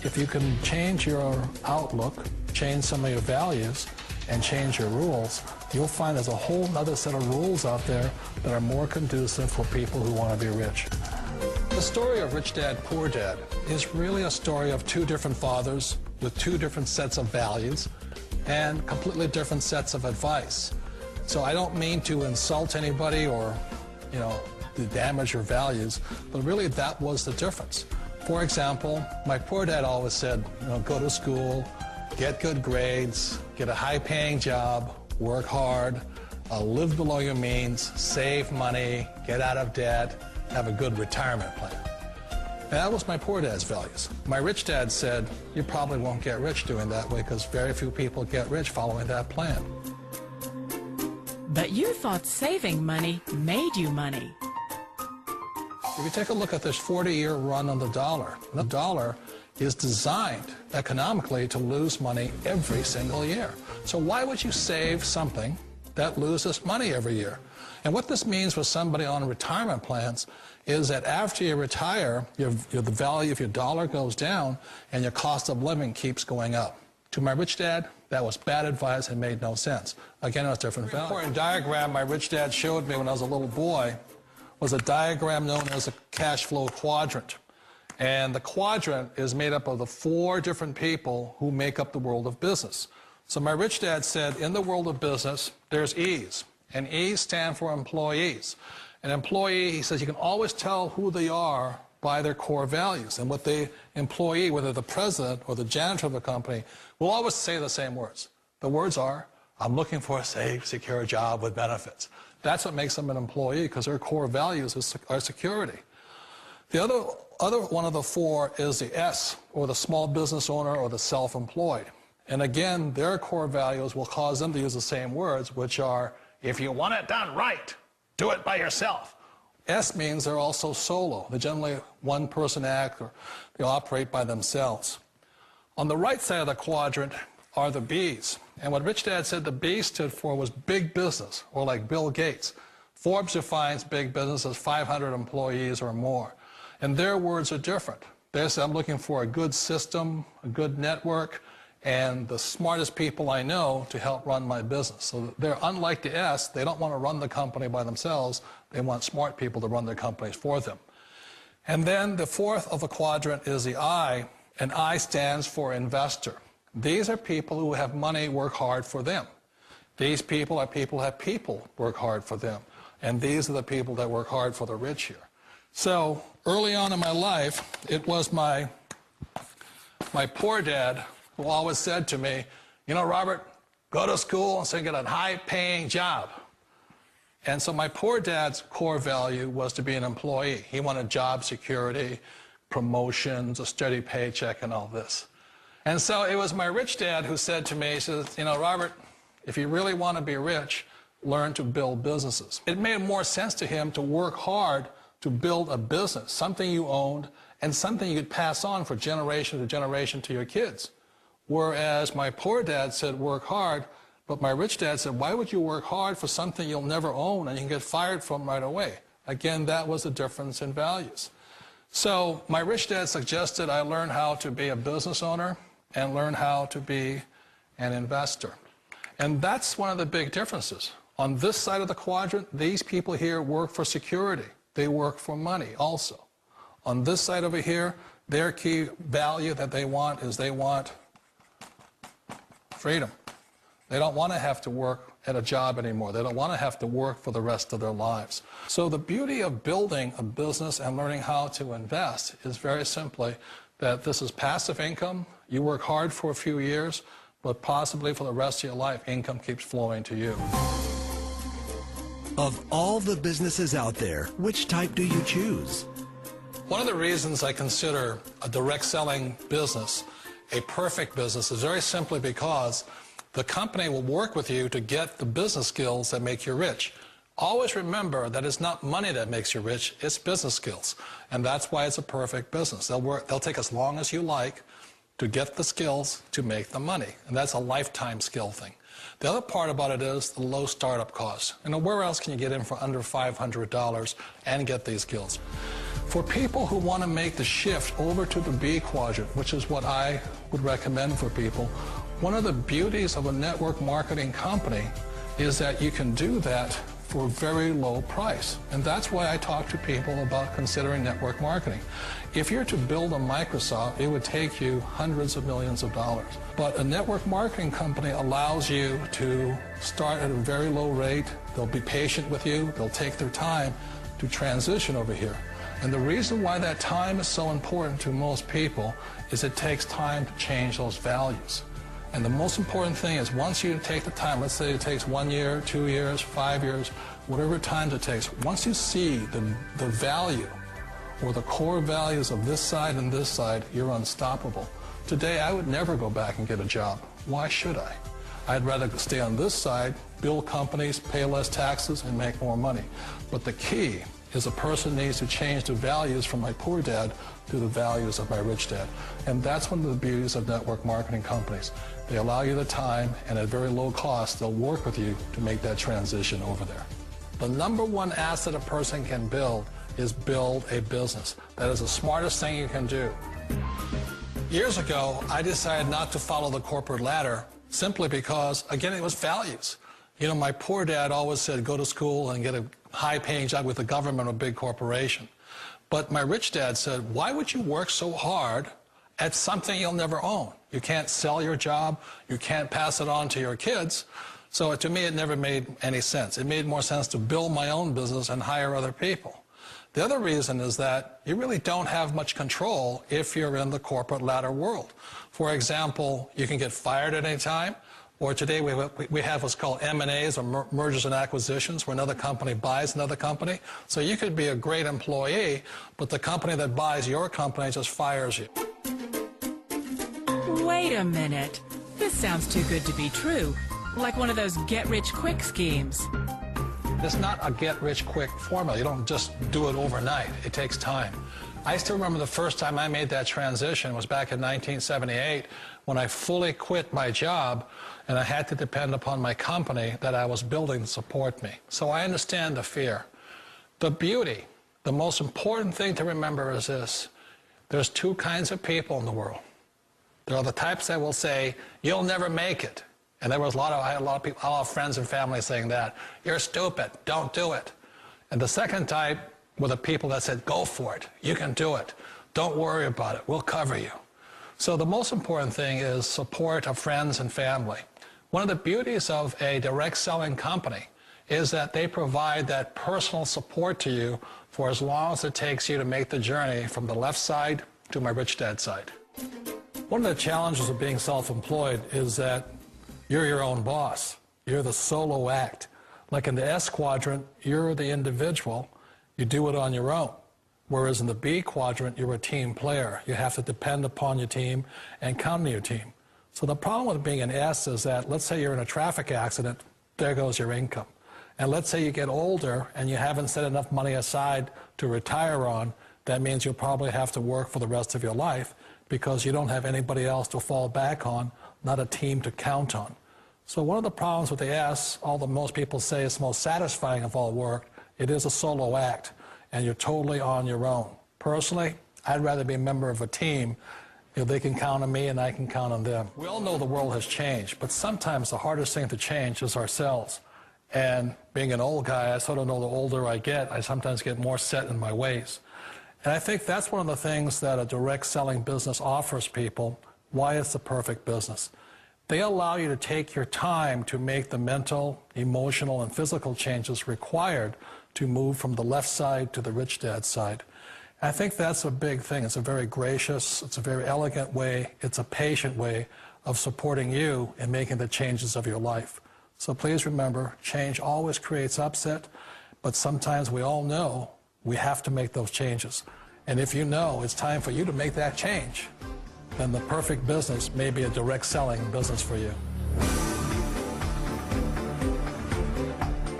If you can change your outlook, change some of your values, and change your rules, you'll find there's a whole other set of rules out there that are more conducive for people who want to be rich. The story of Rich Dad, Poor Dad is really a story of two different fathers with two different sets of values and completely different sets of advice. So I don't mean to insult anybody or, to damage your values, but really that was the difference. For example, my poor dad always said, go to school, get good grades, get a high-paying job, work hard, live below your means, save money, get out of debt, have a good retirement plan. And that was my poor dad's values. My rich dad said, you probably won't get rich doing that way because very few people get rich following that plan. But you thought saving money made you money. If you take a look at this 40-year run on the dollar is designed economically to lose money every single year. So why would you save something that loses money every year? And what this means for somebody on retirement plans is that after you retire, the value of your dollar goes down and your cost of living keeps going up. To my rich dad, that was bad advice and made no sense. Again, it was different value. An important diagram my rich dad showed me when I was a little boy was a diagram known as a cash flow quadrant. And the quadrant is made up of the 4 different people who make up the world of business. So my rich dad said, in the world of business, there's E's. And E's stand for employees. An employee, he says, you can always tell who they are by their core values. And what the employee, whether the president or the janitor of the company, will always say the same words. The words are, I'm looking for a safe, secure job with benefits. That's what makes them an employee, because their core values are security. The other one of the 4 is the S, or the small business owner or the self-employed. And again, their core values will cause them to use the same words, which are, if you want it done right, do it by yourself. S means they're also solo. They're generally one-person act, or they operate by themselves. On the right side of the quadrant are the B's. And what Rich Dad said the B stood for was big business, or like Bill Gates. Forbes defines big business as 500 employees or more. And their words are different. They say, I'm looking for a good system, a good network, and the smartest people I know to help run my business. So they're unlike the S. They don't want to run the company by themselves. They want smart people to run their companies for them. And then the 4th of the quadrant is the I, and I stands for investor. These are people who have money work hard for them. These people are people who have people work hard for them. And these are the people that work hard for the rich here. So early on in my life, it was my poor dad who always said to me, Robert, go to school and so get a high-paying job. And so my poor dad's core value was to be an employee. He wanted job security, promotions, a steady paycheck, and all this. And so it was my rich dad who said to me, he says, Robert, if you really want to be rich, learn to build businesses. It made more sense to him to work hard to build a business, something you owned, and something you could pass on for generation to generation to your kids. Whereas my poor dad said work hard, but my rich dad said, why would you work hard for something you'll never own and you can get fired from right away? Again, that was the difference in values. So my rich dad suggested I learn how to be a business owner and learn how to be an investor. And that's one of the big differences. On this side of the quadrant, these people here work for security. They work for money also. On this side over here, their key value that they want is they want freedom. They don't want to have to work at a job anymore. They don't want to have to work for the rest of their lives. So the beauty of building a business and learning how to invest is very simply that this is passive income. You work hard for a few years, but possibly for the rest of your life, income keeps flowing to you. Of all the businesses out there, which type do you choose? One of the reasons I consider a direct selling business a perfect business is very simply because the company will work with you to get the business skills that make you rich. Always remember that it's not money that makes you rich, it's business skills. And that's why it's a perfect business. They'll take as long as you like to get the skills to make the money. And that's a lifetime skill thing. The other part about it is the low startup cost. Where else can you get in for under $500 and get these skills? For people who want to make the shift over to the B quadrant, which is what I would recommend for people, one of the beauties of a network marketing company is that you can do that for a very low price. And that's why I talk to people about considering network marketing. If you're to build a Microsoft, it would take you hundreds of millions of dollars. But a network marketing company allows you to start at a very low rate. They'll be patient with you. They'll take their time to transition over here. And the reason why that time is so important to most people is it takes time to change those values. And the most important thing is once you take the time, let's say it takes 1 year, 2 years, 5 years, whatever time it takes, once you see the value or the core values of this side and this side, you're unstoppable. Today, I would never go back and get a job. Why should I? I'd rather stay on this side, build companies, pay less taxes, and make more money. But the key is a person needs to change the values from my poor dad to the values of my rich dad. And that's one of the beauties of network marketing companies. They allow you the time, and at very low cost, they'll work with you to make that transition over there. The number one asset a person can build is build a business. That is the smartest thing you can do. Years ago, I decided not to follow the corporate ladder simply because, again, it was values. You know, my poor dad always said, go to school and get a high-paying job with the government or a big corporation. But my rich dad said, why would you work so hard at something you'll never own? You can't sell your job. You can't pass it on to your kids. So to me, it never made any sense. It made more sense to build my own business and hire other people. The other reason is that you really don't have much control if you're in the corporate ladder world. For example, you can get fired at any time. Or today we have what's called M&As, or mergers and acquisitions, where another company buys another company. So you could be a great employee, but the company that buys your company just fires you. Wait a minute. This sounds too good to be true. Like one of those get-rich-quick schemes. It's not a get-rich-quick formula. You don't just do it overnight. It takes time. I still remember the first time I made that transition was back in 1978 when I fully quit my job and I had to depend upon my company that I was building to support me. So I understand the fear. The beauty, the most important thing to remember is this. There's two kinds of people in the world. There are the types that will say, you'll never make it. And I had a lot of people, a lot of friends and family saying that. You're stupid, don't do it. And the second type were the people that said, go for it, you can do it. Don't worry about it, we'll cover you. So the most important thing is support of friends and family. One of the beauties of a direct selling company is that they provide that personal support to you for as long as it takes you to make the journey from the left side to my rich dad side. One of the challenges of being self-employed is that you're your own boss. You're the solo act. Like in the S quadrant, you're the individual. You do it on your own. Whereas in the B quadrant, you're a team player. You have to depend upon your team and count on your team. So the problem with being an S is that, let's say you're in a traffic accident, there goes your income. And let's say you get older and you haven't set enough money aside to retire on, that means you'll probably have to work for the rest of your life because you don't have anybody else to fall back on, not a team to count on. So one of the problems with the S, although most people say it's the most satisfying of all work, it is a solo act, and you're totally on your own. Personally, I'd rather be a member of a team. You know, they can count on me and I can count on them. We all know the world has changed, but sometimes the hardest thing to change is ourselves. And being an old guy, I sort of know the older I get, I sometimes get more set in my ways. And I think that's one of the things that a direct selling business offers people, why it's the perfect business. They allow you to take your time to make the mental, emotional, and physical changes required to move from the left side to the rich dad side. I think that's a big thing. It's a very gracious, it's a very elegant way, it's a patient way of supporting you in making the changes of your life. So please remember, change always creates upset, but sometimes we all know we have to make those changes. And if you know it's time for you to make that change, then the perfect business may be a direct selling business for you.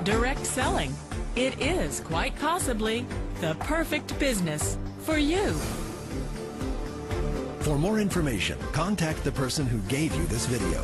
Direct selling. It is quite possibly the perfect business for you. For more information, contact the person who gave you this video.